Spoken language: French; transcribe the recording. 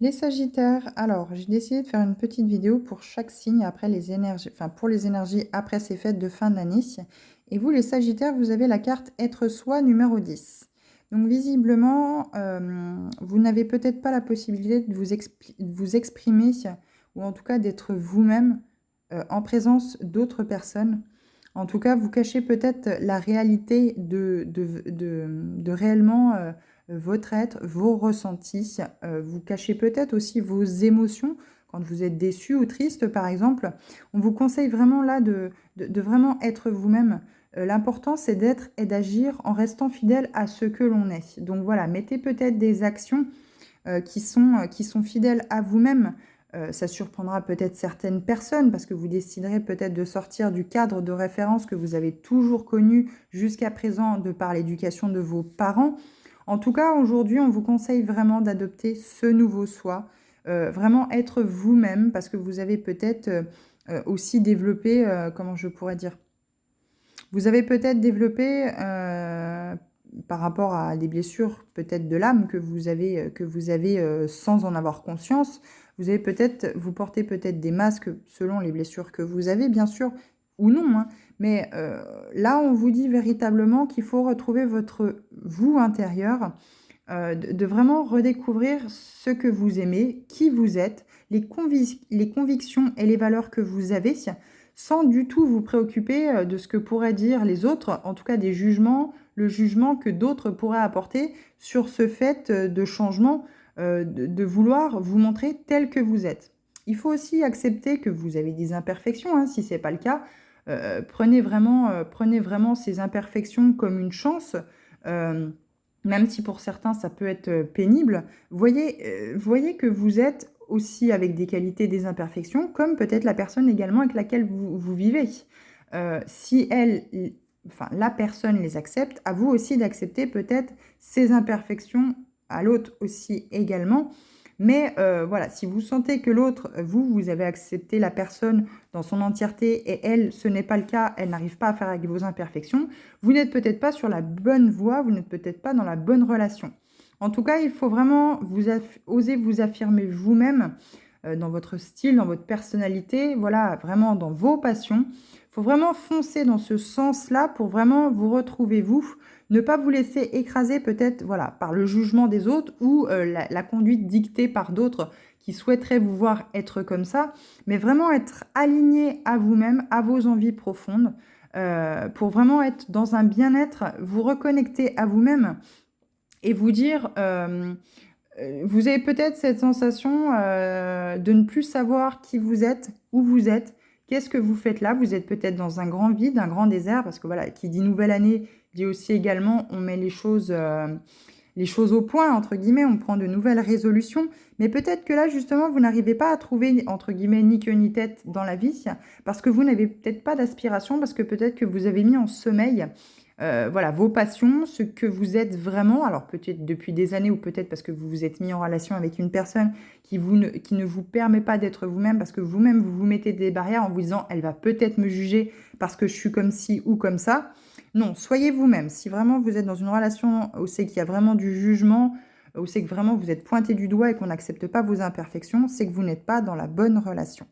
Les Sagittaires, alors j'ai décidé de faire une petite vidéo pour chaque signe après les énergies, enfin pour les énergies après ces fêtes de fin d'année. Et vous, les Sagittaires, vous avez la carte Être soi numéro 10. Donc visiblement, vous n'avez peut-être pas la possibilité de de vous exprimer, ou en tout cas d'être vous-même en présence d'autres personnes. En tout cas, vous cachez peut-être la réalité de réellement votre être, vos ressentis. Vous cachez peut-être aussi vos émotions quand vous êtes déçu ou triste, par exemple. On vous conseille vraiment là de vraiment être vous-même. L'important, c'est d'être et d'agir en restant fidèle à ce que l'on est. Donc voilà, mettez peut-être des actions qui sont fidèles à vous-même. Ça surprendra peut-être certaines personnes parce que vous déciderez peut-être de sortir du cadre de référence que vous avez toujours connu jusqu'à présent de par l'éducation de vos parents. En tout cas, aujourd'hui, on vous conseille vraiment d'adopter ce nouveau soi, vraiment être vous-même parce que vous avez peut-être aussi développé, comment je pourrais dire, vous avez peut-être développé, par rapport à des blessures peut-être de l'âme que vous avez sans en avoir conscience, vous avez peut-être, vous portez peut-être des masques selon les blessures que vous avez, bien sûr, ou non, hein. Mais là, on vous dit véritablement qu'il faut retrouver votre vous intérieur, de vraiment redécouvrir ce que vous aimez, qui vous êtes, les convictions et les valeurs que vous avez, sans du tout vous préoccuper de ce que pourraient dire les autres, en tout cas des jugements, le jugement que d'autres pourraient apporter sur ce fait de changement, de vouloir vous montrer tel que vous êtes. Il faut aussi accepter que vous avez des imperfections, hein, si ce n'est pas le cas. Prenez vraiment ces imperfections comme une chance. euh, Même si pour certains ça peut être pénible, voyez que vous êtes aussi avec des qualités, des imperfections, comme peut-être la personne également avec laquelle vous vivez. Si enfin la personne les accepte, à vous aussi d'accepter peut-être ces imperfections, à l'autre aussi également. Mais voilà, si vous sentez que l'autre, vous avez accepté la personne dans son entièreté et elle, ce n'est pas le cas, elle n'arrive pas à faire avec vos imperfections, vous n'êtes peut-être pas sur la bonne voie, vous n'êtes peut-être pas dans la bonne relation. En tout cas, il faut vraiment oser vous affirmer vous-même dans votre style, dans votre personnalité, voilà, vraiment dans vos passions. Il faut vraiment foncer dans ce sens-là pour vraiment vous retrouver vous, ne pas vous laisser écraser peut-être voilà, par le jugement des autres ou la conduite dictée par d'autres qui souhaiteraient vous voir être comme ça, mais vraiment être aligné à vous-même, à vos envies profondes, pour vraiment être dans un bien-être, vous reconnecter à vous-même et vous dire, vous avez peut-être cette sensation de ne plus savoir qui vous êtes, où vous êtes, qu'est-ce que vous faites là. Vous êtes peut-être dans un grand vide, un grand désert, parce que voilà, qui dit nouvelle année, dit aussi également, on met les choses au point, entre guillemets, on prend de nouvelles résolutions. Mais peut-être que là, justement, vous n'arrivez pas à trouver, entre guillemets, ni queue ni tête dans la vie, parce que vous n'avez peut-être pas d'aspiration, parce que peut-être que vous avez mis en sommeil voilà, vos passions, ce que vous êtes vraiment, alors peut-être depuis des années ou peut-être parce que vous vous êtes mis en relation avec une personne qui ne vous permet pas d'être vous-même parce que vous-même vous vous mettez des barrières en vous disant elle va peut-être me juger parce que je suis comme ci ou comme ça. Non, soyez vous-même. Si vraiment vous êtes dans une relation où c'est qu'il y a vraiment du jugement, où c'est que vraiment vous êtes pointé du doigt et qu'on n'accepte pas vos imperfections, c'est que vous n'êtes pas dans la bonne relation.